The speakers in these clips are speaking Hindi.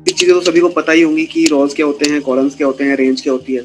बेसिक चीजें तो सभी को पता ही होंगी कि रॉज क्या होते हैं, कॉलम्स क्या होते हैं, रेंज क्या होती है।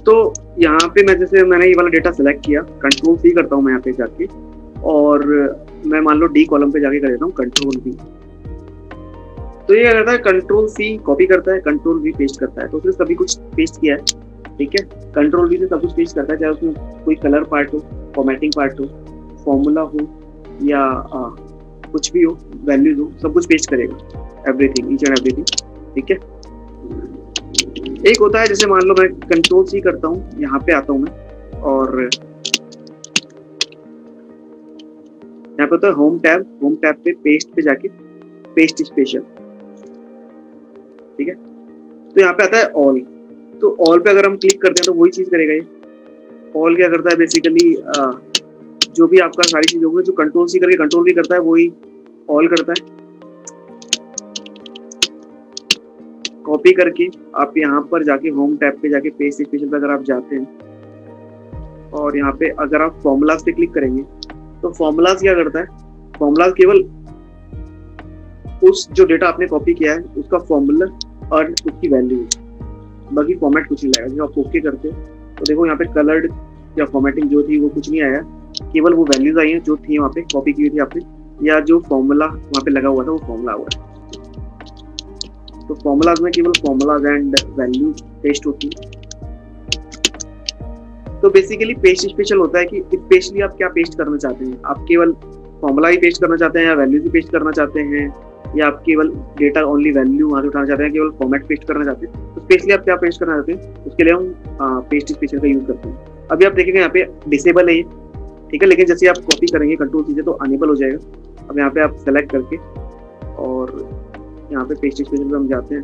तो यहाँ पे मैं जैसे मैंने ये वाला डेटा सेलेक्ट किया, कंट्रोल सी करता हूँ मैं यहाँ पे जाके, और मैं मान लो डी कॉलम पे जाके कर देता हूँ कंट्रोल वी। तो ये क्या करता है, कंट्रोल सी कॉपी करता है, कंट्रोल वी पेस्ट करता है। तो उसने सभी कुछ पेस्ट किया है, ठीक है। कंट्रोल वी से सब कुछ पेस्ट करता है, चाहे उसमें कोई कलर पार्ट हो, फॉर्मेटिंग पार्ट हो, फॉर्मूला हो, या कुछ भी हो, वैल्यूज हो, सब कुछ पेस्ट करेगा, एवरीथिंग, ईच एंड एवरीथिंग, ठीक है। एक होता है जैसे मान लो मैं कंट्रोल सी करता हूँ, यहाँ पे आता हूँ मैं, और यहाँ पे होता है होम टैब, होम टैब पे पेस्ट पे जाके पेस्ट स्पेशल, ठीक है। तो यहाँ पे आता है ऑल, तो ऑल पे अगर हम क्लिक करते हैं तो वही चीज करेगा ये। ऑल क्या करता है बेसिकली, जो भी आपका सारी चीज होगी, जो कंट्रोल सी करके कंट्रोल भी करता है, वही ऑल करता है। कॉपी करके आप यहाँ पर जाके होम टैब पे जाके पेस्ट स्पेशल पे अगर आप जाते हैं, और यहाँ पे अगर आप फॉर्मूलाज पे क्लिक करेंगे, तो फॉर्मूलाज क्या करता है, फॉर्मूलाज केवल उस जो डेटा आपने कॉपी किया है उसका फॉर्मूला और उसकी वैल्यू, बाकी फॉर्मेट कुछ नहीं लाएगा। जब आप ओके करते हो तो देखो यहाँ पे कलर्ड या फॉर्मेटिंग जो थी वो कुछ नहीं आया, केवल वो वैल्यूज आई हैं जो थी वहाँ पे कॉपी की हुई थी आपने, या जो फॉर्मूला वहाँ पे लगा हुआ था वो फॉर्मूला हुआ है। तो फॉर्मूलाज में केवल फॉर्मूलाज एंड वैल्यू पेस्ट होती है। तो बेसिकली पेस्ट स्पेशल होता है कि स्पेशली आप क्या पेस्ट करना चाहते हैं, आप केवल फॉर्मूला ही पेस्ट करना चाहते हैं, या वैल्यू ही पेस्ट करना चाहते हैं, या आप केवल डेटा ओनली वैल्यू वहां से उठाना चाहते हैं, केवल फॉर्मेट पेस्ट करना चाहते हैं। तो स्पेशली आप क्या पेस्ट करना चाहते हैं, उसके लिए हम पेस्ट स्पेशल का यूज करते हैं। अभी आप देखेंगे यहाँ पे डिसेबल है ये, ठीक है, लेकिन जैसे आप कॉपी करेंगे कंट्रोल चीजें तो अनेबल हो जाएगा। अब यहाँ पे आप सेलेक्ट करके और यहाँ पे पेस्ट स्पेशल पे हम जाते हैं,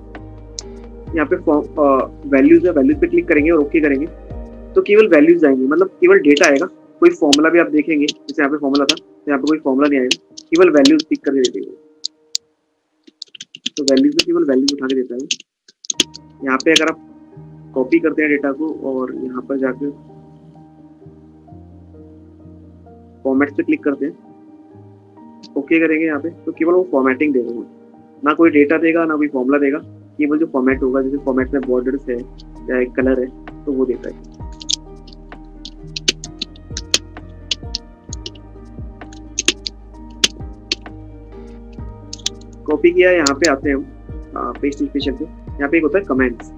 यहाँ पे वैल्यूज है, वैल्यूज पे क्लिक करेंगे और ओके करेंगे तो केवल वैल्यूज आएंगे, मतलब केवल डेटा आएगा। कोई फॉर्मूला भी आप देखेंगे, जैसे यहाँ पे फॉर्मूला था, तो यहाँ पे कोई फॉर्मूला नहीं आएगा, केवल वैल्यूज पिक करके दे देंगे। तो वैल्यूज में केवल वैल्यूज उठा के देता है। यहाँ पे अगर आप कॉपी करते हैं डेटा को और यहाँ पर जाके फॉर्मेट पे क्लिक करते हैं, ओके करेंगे यहाँ पे, तो केवल वो फॉर्मेटिंग दे देगा, ना कोई डेटा देगा ना कोई फॉर्मूला देगा, केवल जो फॉर्मेट होगा, जैसे फॉर्मेट में बॉर्डर्स है या एक कलर है तो वो देता है। कॉपी किया, यहाँ पे आते हैं हम पेस्ट स्पेशल पे। यहाँ पे एक होता है कमेंट्स।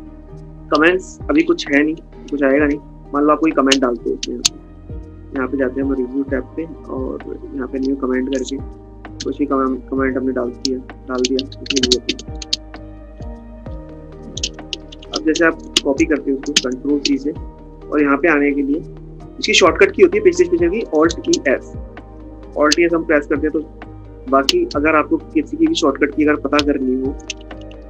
कमेंट्स अभी कुछ है नहीं, कुछ आएगा नहीं। मान लो आप कोई कमेंट डालते हो उसमें, यहाँ पे जाते हैं हम रिव्यू टैब पे और यहाँ पे न्यू कमेंट करके कुछ ही कमेंट हमने डाल दिया अब जैसे आप कॉपी करते हो उसको कंट्रोल सी से, और यहाँ पे आने के लिए इसकी शॉर्टकट की होती है पेस्ट स्पेशल की, ऑल्ट की एस। ऑल्ट एस हम प्रेस करते हैं तो बाकी अगर आपको किसी की भी शॉर्टकट की अगर पता करनी हो,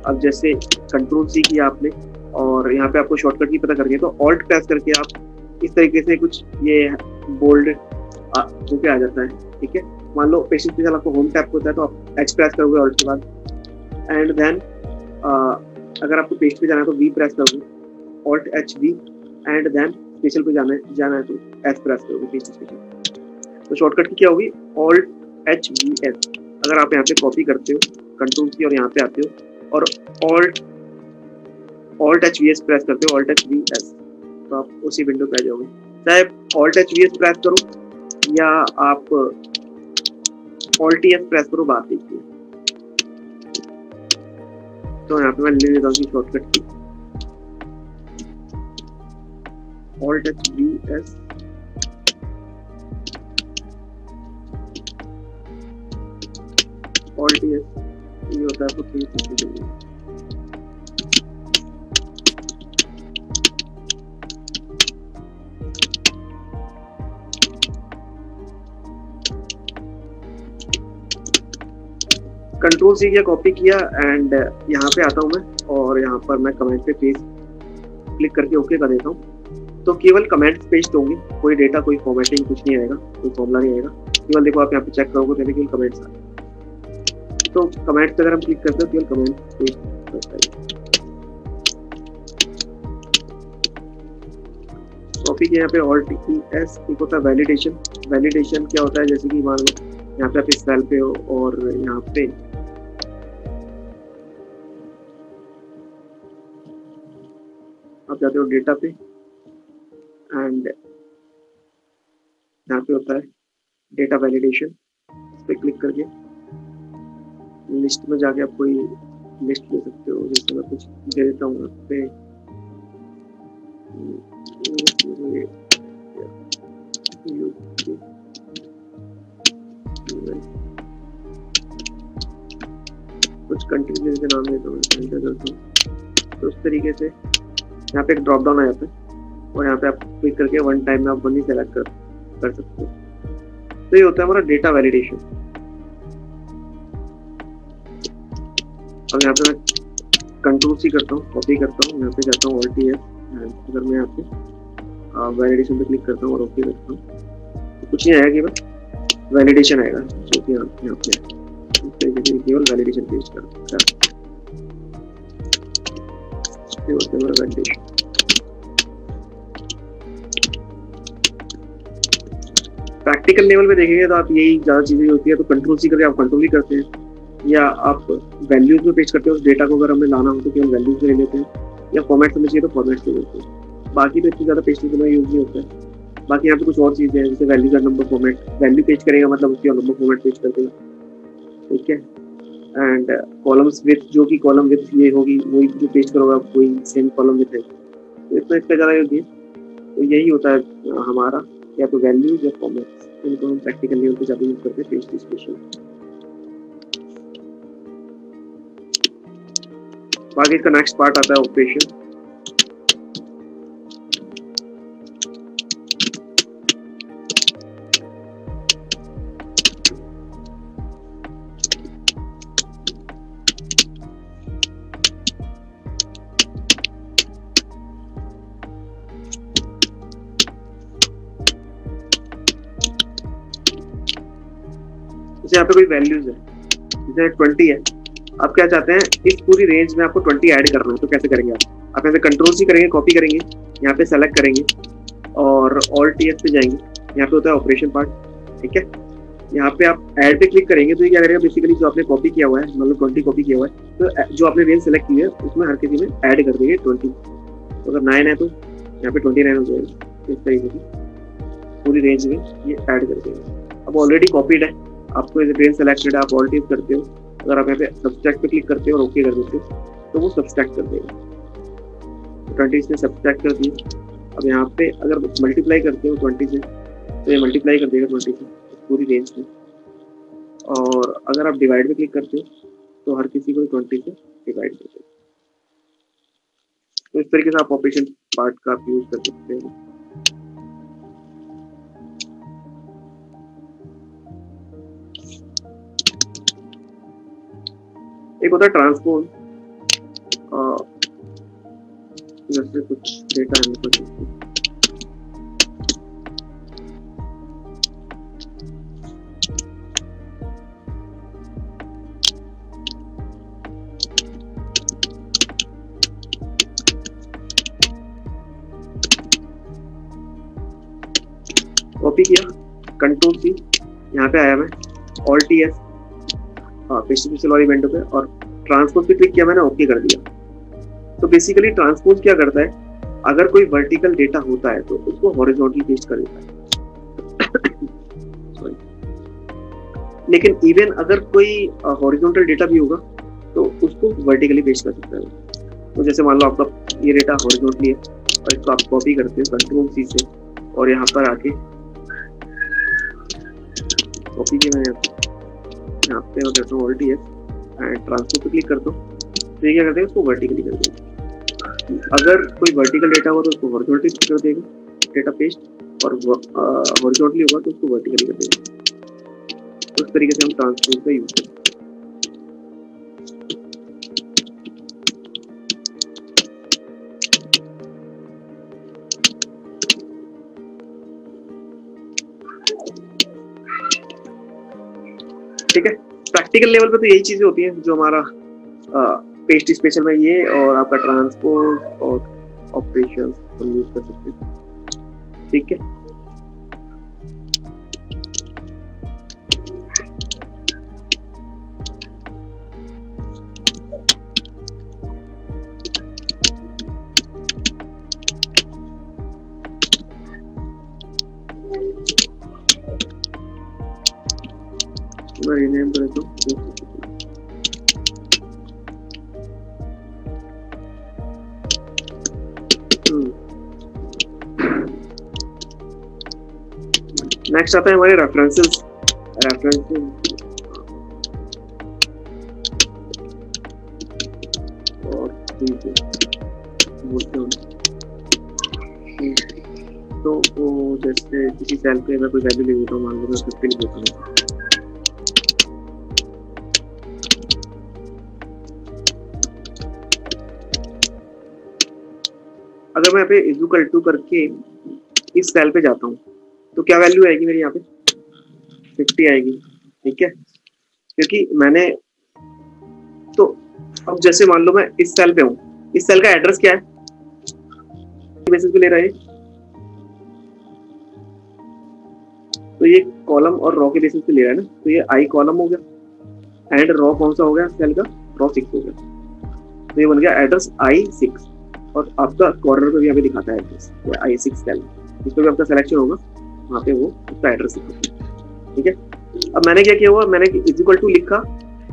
अब जैसे कंट्रोल सी किया आपने और यहाँ पे आपको शॉर्टकट की पता करनी है तो ऑल्ट प्रेस करके आप इस तरीके से कुछ ये बोल्ड होके आ जाता है, ठीक है। मान लो पेस्ट स्पेशल आपको होम टैब होता है तो आप एच प्रेस करोगे ऑल्ट के बाद, एंड देन अगर आपको पेस्ट पे जाना है तो वी प्रेस करोगे, alt H V, and then special पे जाना है तो एस प्रेस करोगे पेस्ट स्पेशल। तो शॉर्टकट की क्या होगी, ऑल्ट एच वी एस। अगर आप यहाँ पे कॉपी करते हो कंट्रोल की और यहाँ पे आते हो और alt H V S press करते हो, ऑल्ट एच वी एस, तो आप उसी विंडो पे आ जाओगे। चाहे alt H V S press करो या आप ऑल्ट टी एस प्रेस करो, बात देखिए। तो यहाँ पे मैं ले लेता हूँ शॉर्टकट की alt H V S, alt T S, ये होता है आपको कंट्रोल सी किया, कॉपी किया एंड यहाँ पे आता हूँ मैं और यहाँ पर मैं कमेंट पे पेस्ट क्लिक करके ओके कर देता हूँ। तो केवल कमेंट्स पेस्ट होंगे, कोई डेटा, कोई फॉर्मेटिंग कुछ नहीं आएगा, कोई फॉर्मूला नहीं आएगा। केवल देखो आप यहाँ पे चेक करोगे तो केवल कमेंट्स आए। तो कमेंट्स पे अगर हम क्लिक करते हैं केवल कमेंट्स पेस्ट होता है। कॉपी के यहाँ पे ऑल्ट एस एक होता है वैलिडेशन। वैलिडेशन क्या होता है, जैसे कि मान लो यहाँ पे आप इस सेल पे हो और यहाँ पे आप जाते हो डेटा पे एंड यहाँ पे होता है डेटा वैलिडेशन। इस पे क्लिक करके लिस्ट में जाके आप कोई लिस्ट ले सकते हो। जैसे मैं कुछ दे देता हूँ यहाँ पे कुछ कंट्री के नाम देता हूँ, एंटर करता हूँ। तो उस तरीके से यहाँ पे एक ड्रॉप डाउन आ जाता है और यहाँ पे आप क्लिक करके वन टाइम में आप वन ही सेलेक्ट कर सकते हो। तो ये होता है हमारा डेटा वैलिडेशन। अब यहाँ पे मैं कंट्रोल सी करता हूँ, कॉपी करता हूँ, यहाँ पे जाता हूँ ऑल्ट एस। अगर मैं यहाँ पे वैलिडेशन पे क्लिक करता हूँ और ओके करता हूँ तो कुछ नहीं आएगा, केवल वैलिडेशन आएगा जो कि यहाँ पे इस तरीके से केवल वैलिडेशन पेस्ट करता है। वैलिडेशन प्रैक्टिकल लेवल पे देखेंगे तो आप यही ज़्यादा चीज़ें होती है। तो कंट्रोल सी करके आप कंट्रोल ही करते हैं, या आप वैल्यूज में पेस्ट करते हो। उस डेटा को अगर हमें लाना हो तो केवल वैल्यूज में ले लेते हैं, या फॉर्मेट में चाहिए तो फॉर्मेट में लेते हैं। बाकी तो इतनी ज़्यादा पेस्टिंग में यूज नहीं होता है। बाकी यहाँ पे कुछ और चीज़ें हैं, जैसे वैल्यू का नंबर फॉर्मेट, वैल्यू पेस्ट करेगा मतलब उसकी नंबर फॉर्मेट पेस्ट कर देगा, ठीक है। एंड कॉलम्स विथ, जो कि कॉलम विथ ये होगी वही जो पेस्ट करोगे आप, वही सेम कॉलम विथ है। तो इतना इसका ज़्यादा होगी। तो यही होता है हमारा, या तो वैल्यूज या फॉर्मेट्स, इनको हम प्रैक्टिकल लेवल पे ज़्यादा यूज करते हैं पेस्ट स्पेशल। बाकी इसका नेक्स्ट पार्ट आता है ऑपरेशन। यहाँ पे कोई वैल्यूज है, जैसे 20 है, आप क्या चाहते हैं इस पूरी रेंज में आपको 20 ऐड करना है। तो कैसे करेंगे आप ऐसे कंट्रोल सी करेंगे, कॉपी करेंगे, यहाँ पे सेलेक्ट करेंगे और ऑल्ट एस पे जाएंगे। यहाँ पे होता है ऑपरेशन पार्ट, ठीक है। यहाँ पे आप ऐड पे क्लिक करेंगे तो ये क्या करेगा, बेसिकली जो आपने कॉपी किया हुआ है, मतलब 20 कॉपी किया हुआ है, तो जो आपने रेंज सेलेक्ट की है उसमें हर किसी में ऐड कर देंगे 20। तो अगर 9 है तो यहाँ पे 29 हो जाएगा। इस तरीके से पूरी रेंज में ये ऐड कर देंगे। अब ऑलरेडी कॉपीड है, आपको रेंज सेलेक्टेड है, आप ऑल्ट एस करते हो। अगर आप यहाँ पे सब्सट्रैक्ट पे क्लिक करते हो और ओके कर देते हो तो वो सब्सट्रैक्ट कर देगा। 20 से सब्सट्रैक्ट कर दिए। अब यहाँ पे अगर मल्टीप्लाई करते हो 20 से तो ये मल्टीप्लाई कर देगा 20 से पूरी रेंज में। और अगर आप डिवाइड पे क्लिक करते हो तो हर किसी को 20 से डिवाइड कर देगा। तो इस तरीके से आप ऑपरेशन पार्ट का आप यूज कर सकते हो। एक होता है ट्रांसपोज, जैसे कुछ डेटा है कुछ कॉपी किया, कंट्रोल सी, यहाँ पे आया मैं ऑल्ट एस पेस्ट वाली विंडो पे और ट्रांसपोज पे क्लिक किया मैंने, ओके कर दिया। तो बेसिकली ट्रांसपोज क्या करता है, अगर कोई वर्टिकल डेटा होता है तो उसको हॉरिजॉन्टली पेस्ट कर देता है। लेकिन इवन अगर कोई हॉरिजॉन्टल डेटा भी होगा तो उसको वर्टिकली पेस्ट कर सकता है। तो जैसे मान लो आपका ये डेटा हॉरिजॉन्टली है और इसको आप कॉपी करते हो कंट्रोल सी से और यहाँ पर आके कॉपी किया मैंने, यहाँ पे मैं करता हूँ ऑल्ट एस एंड ट्रांसपोज पे क्लिक करता हूँ। तो ये क्या करते हैं, उसको वर्टिकली कर देंगे। अगर कोई वर्टिकल डेटा होगा तो उसको हॉरिजॉन्टली कर देगा डेटा पेस्ट, और हॉरिजॉन्टली होगा तो उसको वर्टिकली कर देगा। उस तरीके से हम ट्रांसपोज का यूज करते हैं। ठीक है, प्रैक्टिकल लेवल पे तो यही चीजें होती हैं जो हमारा पेस्ट स्पेशल में ये और आपका ट्रांसपोर्ट और ऑपरेशन यूज कर सकते हैं। ठीक है, मैं रीनेम कर देता हूँ। नेक्स्ट आता है हमारे रेफरेंसेस। और तो वो जैसे किसी सेल पे मैं कोई वैल्यू ले लेता हूँ, मान लो मैं 50 लिख देता हूँ। अगर मैं यहाँ पे इक्वल टू करके इस सेल पे जाता हूँ तो क्या वैल्यू आएगी मेरी यहाँ पे 50 आएगी। ठीक है, क्योंकि मैंने तो अब जैसे मान लो मैं इस सेल पे हूँ, इस सेल का एड्रेस क्या है बेसिस पे ले रहा है, तो ये कॉलम और रो के बेसिस पे ले रहा है ना, तो ये आई कॉलम हो गया एंड रो कौन सा हो गया सेल का, रो 6 हो गया। तो ये बन गया एड्रेस I6 और आपका कॉर्नर पे भी यहाँ पे दिखाता है एड्रेस I6 सेल, जिस पे भी आपका सिलेक्शन होगा वहाँ पे वो उसका एड्रेस दिखाता है। ठीक है, अब मैंने क्या किया हुआ, मैंने इक्वल टू लिखा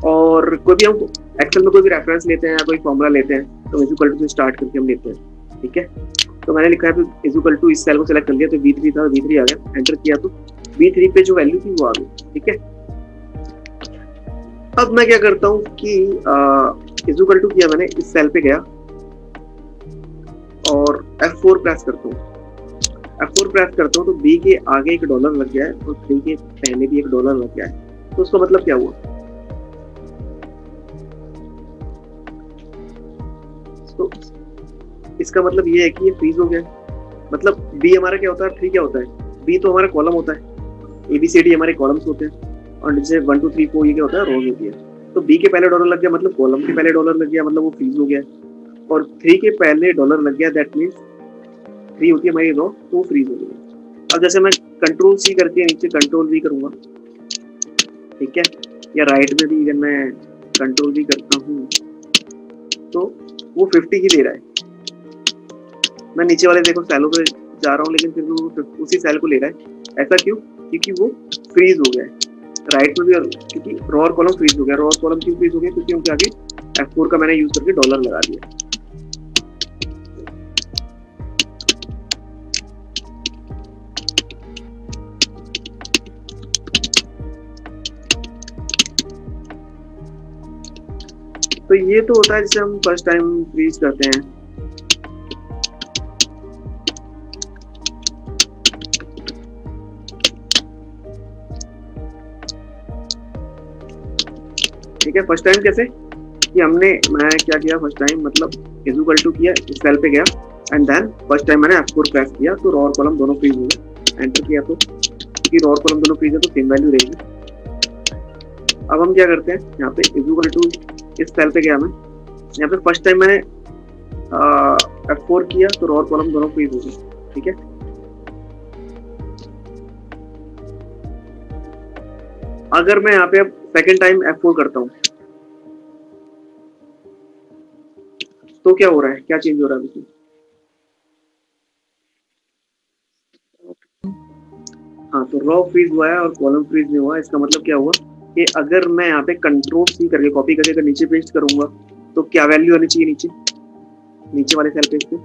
और कोई भी हम एक्सेल में कोई भी रेफरेंस लेते हैं या कोई फॉर्मूला लेते हैं तो इक्वल टू से स्टार्ट करके हम लेते हैं। ठीक है, तो मैंने लिखा है इक्वल टू इस सेल को सिलेक्ट कर लिया तो B3 था, B3 आ गया, एंटर किया तो B3 पे जो वैल्यू थी वो आ गई। ठीक है, अब मैं क्या करता हूँ कि इक्वल टू किया मैंने, इस सेल पे गया और F4 प्रेस करता हूँ। F4 प्रेस करता हूँ तो B के आगे एक डॉलर लग गया है और 3 के पहले भी एक डॉलर लग गया है। तो उसका मतलब क्या हुआ, तो इसका मतलब ये है कि ये फ्रीज हो गया। मतलब B हमारा क्या होता है, 3 क्या होता है, B तो हमारा कॉलम होता है, ABCD हमारे कॉलम्स होते हैं और जैसे 1 2 3 4 ये क्या होता है, रोज होती है। तो B के पहले डॉलर लग गया मतलब कॉलम के पहले डॉलर लग गया, मतलब वो फ्रीज हो गया। और 3 के पहले डॉलर लग गया, दैट मीन्स 3 होती है हमारी रो, तो वो फ्रीज हो गई। अब जैसे मैं कंट्रोल C करके नीचे कंट्रोल V करूंगा, ठीक है, या राइट में भी अगर मैं कंट्रोल V करता हूँ तो वो 50 ही दे रहा है। मैं नीचे वाले देखो सेलों पे जा रहा हूँ लेकिन फिर वो उसी सेल को ले रहा है। ऐसा क्यों, क्योंकि वो फ्रीज हो गया है राइट में भी, और क्योंकि रो और कॉलम फ्रीज हो गया। रो और कॉलम क्यों फ्रीज हो गया, क्योंकि उनके आगे F4 का मैंने यूज करके डॉलर लगा दिया। तो ये तो होता है जिसे हम फर्स्ट टाइम फ्रीज करते हैं। ठीक है, फर्स्ट टाइम कैसे कि मैं क्या किया फर्स्ट टाइम, मतलब इक्वल टू किया, इस सेल पे गया एंड देन फर्स्ट टाइम मैंने F4 प्रेस किया तो रो और कॉलम दोनों फ्रीज हो गए। एंटर किया तो कि रो और कॉलम दोनों फ्रीज है तो सेम वैल्यू रहेगी। अब हम क्या करते हैं, यहाँ पे इक्वल टू इस सेल पे गया मैं, यहाँ पे फर्स्ट टाइम मैंने F4 किया तो रो और कॉलम दोनों फ्रीज हो गए। ठीक है, अगर मैं यहाँ पे अब सेकेंड टाइम F4 करता हूँ तो क्या हो रहा है, क्या चेंज हो रहा है इसमें, हाँ, तो रो फ्रीज हुआ है और कॉलम फ्रीज नहीं हुआ। इसका मतलब क्या हुआ कि अगर मैं यहाँ पे कंट्रोल C करके कॉपी करके अगर नीचे पेस्ट करूंगा तो क्या वैल्यू आनी चाहिए, नीचे वाले सेल पे इस पे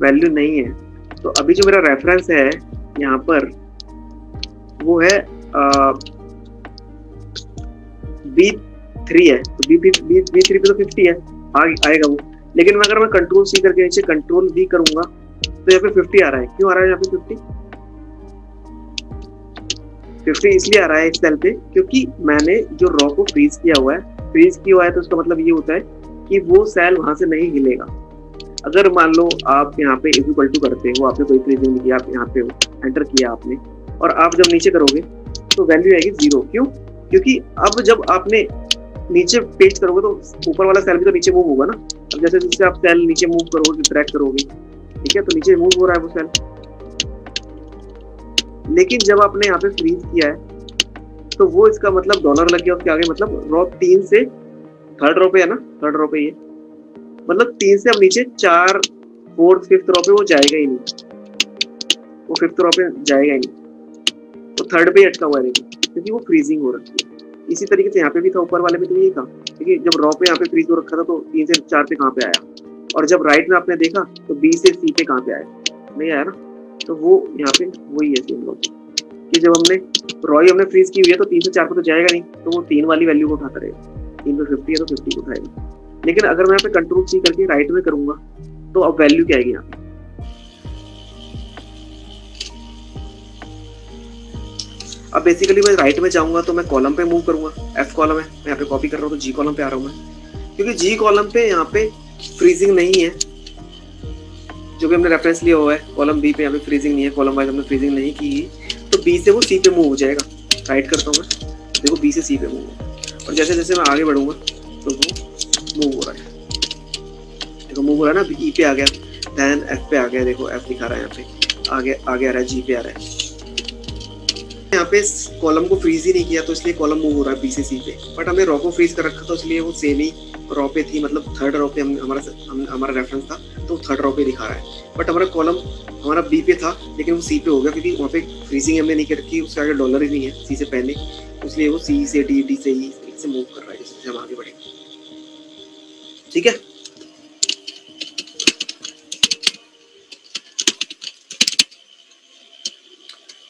वैल्यू नहीं है। तो अभी जो मेरा रेफरेंस है यहाँ पर वो है B3 है, तो B3 पे तो 50 है, आएगा वो। लेकिन अगर मैं कंट्रोल C करके नीचे कंट्रोल V करूंगा तो यहाँ पे 50 आ रहा है। क्यों आ रहा है यहाँ पे 50 इसलिए आ रहा है इस सेल पे क्योंकि मैंने जो रॉ को फ्रीज किया हुआ है, तो उसका मतलब ये होता है कि वो सेल वहां से नहीं हिलेगा। अगर मान लो आप यहाँ पे इक्वल टू करते हो, आपने कोई फ्रीजिंग नहीं किया, आप यहाँ पे एंटर किया आपने, और आप जब नीचे करोगे तो वैल्यू आएगी 0। क्यों? क्योंकि अब जब आपने नीचे पेस्ट करोगे तो ऊपर वाला सेल भी तो नीचे मूव होगा ना। अब जैसे जैसे आप सेल नीचे मूव करोगे, ड्रैग करोगे, ठीक है, तो नीचे मूव हो रहा है वो सेल। लेकिन जब आपने यहाँ पे फ्रीज किया है तो वो इसका मतलब डॉलर लग गया उसके आगे, मतलब रॉ 3 से थर्ड रॉ पे है ना, थर्ड रॉ पे ये मतलब 3 से अब नीचे 4, 4th 5th रॉ पे वो जाएगा ही नहीं, वो 5th रॉ पे जाएगा ही नहीं, तो थर्ड पे अटका हुआ रहेगा क्योंकि वो फ्रीजिंग हो रखी है। इसी तरीके से यहाँ पे भी था, ऊपर वाले में तो यही था, क्योंकि जब रॉ पे यहाँ पे फ्रीज हो रखा था तो 3 से 4 पे कहाँ पे आया, और जब राइट में आपने देखा तो बी से सी पे कहाँ पे आया, नहीं आया ना। तो वो यहाँ पे वही है सेम लॉजिक कि जब हमने रॉ हमने फ्रीज की हुई है तो 3 से 4 पे तो जाएगा नहीं, तो वो 3 वाली वैल्यू को उठाता रहेगा। 3 पे 50 है तो 50 को उठाएगा। लेकिन अगर मैं यहाँ पे कंट्रोल सी करके राइट में करूंगा तो अब वैल्यू क्या आएगी यहाँ पे, अब बेसिकली मैं राइट में जाऊंगा तो मैं कॉलम पे मूव करूंगा। एफ कॉलम है, मैं यहाँ पे कॉपी कर रहा हूँ तो जी कॉलम पे आ रहा हूँ मैं, क्योंकि जी कॉलम पे यहाँ पे फ्रीजिंग नहीं है, जो भी हमने रेफरेंस लिया हुआ है। कॉलम बी पे यहाँ पे फ्रीजिंग नहीं है, कॉलम वाइज हमने फ्रीजिंग नहीं की, तो बी से वो सी पे मूव हो जाएगा। राइट करता हूँ मैं, देखो बी से सी पे मूव हो, और जैसे जैसे मैं आगे बढ़ूंगा तो वो मूव हो रहा है, देखो मूव हो रहा है ना, ई पे आ गया, देन एफ पे आ गया, देखो एफ दिखा रहा है यहाँ पे, आगे आगे आ रहा है, जी पे आ रहा है। यहाँ पे कॉलम को फ्रीज ही नहीं किया तो इसलिए कॉलम मूव हो रहा है बी से सी पे, बट हमने रॉ को फ्रीज कर रखा था इसलिए वो सेम ही रॉ पे थी, मतलब थर्ड रॉ पे हमारा रेफरेंस था तो थर्ड रॉ पे दिखा रहा है। बट हमारा कॉलम हमारा बी पे था लेकिन वो सी पे हो गया क्योंकि वहाँ पे फ्रीजिंग हमने नहीं कर रखी, उसके आगे डॉलर ही नहीं है सी से पहले, इसलिए वो सी से डी, डी से ई से मूव कर रहा है जैसे हम आगे बढ़ेंगे। ठीक है,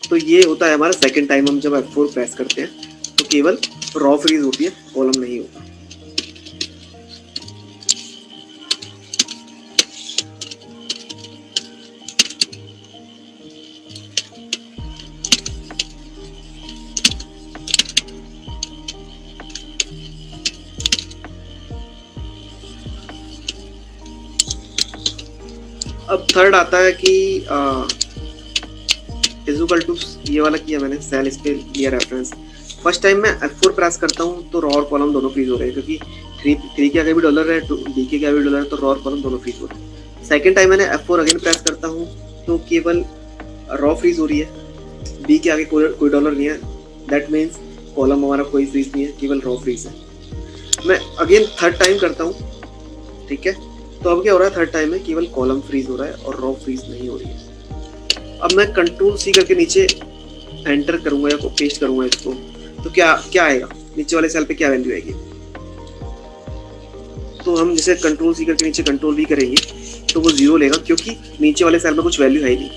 तो ये होता है हमारा सेकंड टाइम हम जब F4 प्रेस करते हैं तो केवल रॉ फ्रीज होती है, कॉलम नहीं होता। अब थर्ड आता है कि इक्वल टू, ये वाला किया मैंने, सेल इस पे लिया रेफरेंस। फर्स्ट टाइम मैं F4 प्रेस करता हूँ तो रॉ और कॉलम दोनों फ्रीज हो रहे हैं, क्योंकि 3 के आगे भी डॉलर है, डी के आगे भी डॉलर है, तो रॉ और कॉलम दोनों फ्रीज हो रहे हैं। सेकंड टाइम मैंने F4 अगेन प्रेस करता हूँ तो केवल रॉ फ्रीज हो रही है, बी के आगे कोई डॉलर नहीं है, दैट मीन्स कॉलम हमारा कोई फ्रीज नहीं है, केवल रॉ फ्रीज है। मैं अगेन थर्ड टाइम करता हूँ, ठीक है, तो अब क्या हो रहा है, थर्ड टाइम में केवल कॉलम फ्रीज हो रहा है और रॉ फ्रीज नहीं हो रही है। अब मैं कंट्रोल सी करके नीचे एंटर करूंगा या पेस्ट करूंगा इसको, तो क्या क्या आएगा नीचे वाले सेल पे, क्या वैल्यू आएगी। तो हम जैसे कंट्रोल सी करके नीचे कंट्रोल वी करेंगे तो वो 0 लेगा, क्योंकि नीचे वाले सेल में कुछ वैल्यू है ही नहीं।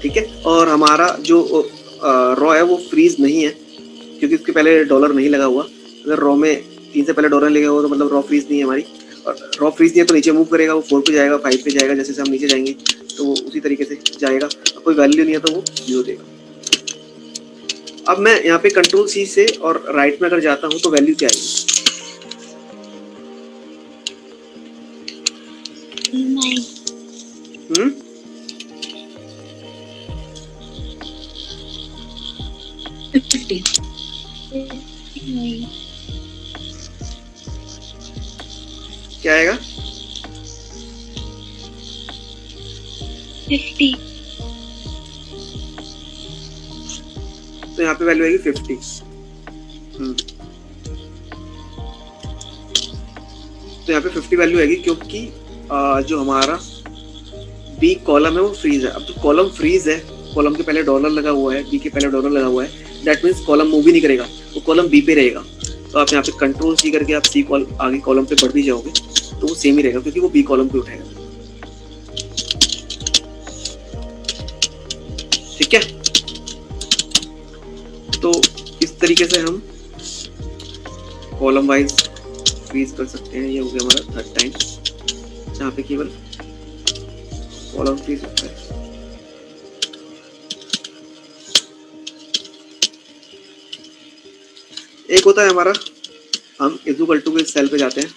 ठीक है, और हमारा जो रॉ है वो फ्रीज नहीं है क्योंकि उसके पहले डॉलर नहीं लगा हुआ। अगर रॉ में 3 से पहले डॉलर लगा हुआ तो मतलब रॉ फ्रीज नहीं है हमारी, और रॉ फ्रीज नहीं है तो नीचे मूव करेगा, वो 4 पे जाएगा, 5 पे जाएगा, जैसे हम नीचे जाएंगे तो वो उसी तरीके से जाएगा। कोई वैल्यू नहीं है तो वो 0 देगा। अब मैं यहाँ पे कंट्रोल सी से और राइट में अगर जाता हूँ तो वैल्यू क्या आएगी, 50 क्या आएगा, 50। तो यहाँ पे वैल्यू आएगी 50। तो यहाँ पे 50 वैल्यू आएगी क्योंकि जो हमारा बी कॉलम है वो फ्रीज है। अब तो कॉलम फ्रीज है, कॉलम के पहले डॉलर लगा हुआ है, बी के पहले डॉलर लगा हुआ है, दैट मीन्स कॉलम मूव ही नहीं करेगा, वो कॉलम बी पे रहेगा। तो आप यहाँ पे कंट्रोल सी करके आप सी आगे कॉलम पे बढ़ भी जाओगे तो वो सेम ही रहेगा क्योंकि वो बी कॉलम पे उठाएगा। ठीक है, तो इस तरीके से हम कॉलम वाइज फ्रीज कर सकते हैं। ये हो गया हमारा थर्ड टाइम, जहाँ पे केवल कॉलम फ्रीज होता है। एक होता है हमारा, हम इक्वल टू के सेल पे जाते हैं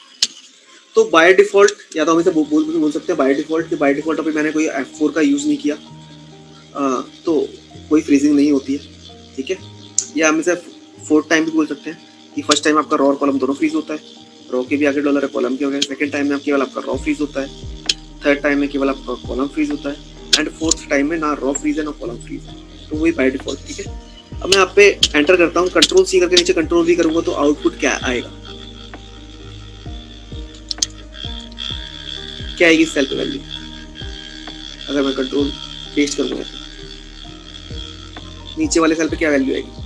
तो बाय डिफॉल्ट, या तो हम इसे बोल सकते हैं बाय डिफॉल्ट, कि बाय डिफॉल्ट अभी मैंने कोई F4 का यूज़ नहीं किया तो कोई फ्रीजिंग नहीं होती है, ठीक है। या हम इसे फोर्थ टाइम भी बोल सकते हैं कि फर्स्ट टाइम आपका रॉ और कॉलम दोनों फ्रीज होता है, रॉ के भी आगे डॉलर है, कॉलम के आगे, सेकंड टाइम में केवल आपका रॉ फ्रीज होता है, थर्ड टाइम में केवल आपका कॉलम फ्रीज होता है, एंड फोर्थ टाइम में ना रॉ फ्रीज है ना कॉलम फ्रीज है। तो वही बाय डिफॉल्ट, ठीक है। अब मैं आप पे एंटर करता हूँ, कंट्रोल सी करके नीचे कंट्रोल वी करूंगा तो आउटपुट क्या आएगा, क्या आएगी सेल पे वैल्यू अगर मैं कंट्रोल पेस्ट करूंगा तो नीचे वाले सेल पे क्या वैल्यू आएगी।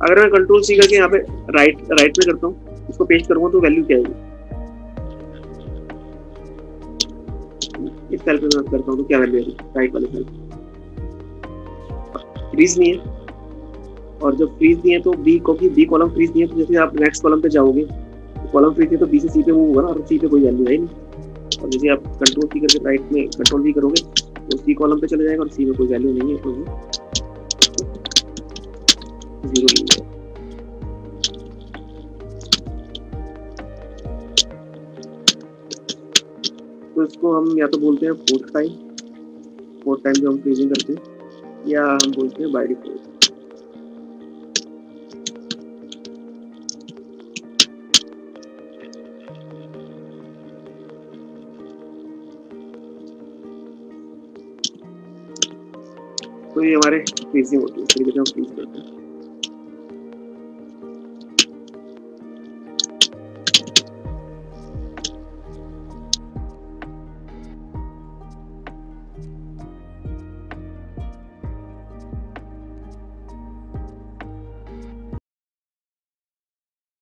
अगर मैं कंट्रोल सी करके यहाँ पे राइट में करता हूँ, इसको पेस्ट करूंगा तो वैल्यू क्या आएगी, इस सेल पे मैं करता हूँ तो क्या वैल्यू आएगी, राइट वाले सेल पे फ्रीज नहीं है। और जब फ्रीज नहीं है तो बी को बी कॉलम फ्रीज नहीं है, तो जैसे आप नेक्स्ट कॉलम पे जाओगे तो कॉलम फ्रीज है तो बी से सी पे मूव होगा ना, और सी पे कोई वैल्यू है नहीं। और जैसे आप कंट्रोल सी करके राइट में कंट्रोल वी करोगे तो सी कॉलम पे चले जाएगा और सी में कोई वैल्यू नहीं है तो जीरो मिल जाएगा। तो इसको हम या तो बोलते हैं फोर्थ टाइम जो हम फ्रीजिंग करते हैं, या हम बोलते हैं बाय डिफॉल्ट। तो ये हमारे फ्रीजिंग होती है, इस तरीके से हम फ्रीज करते हैं।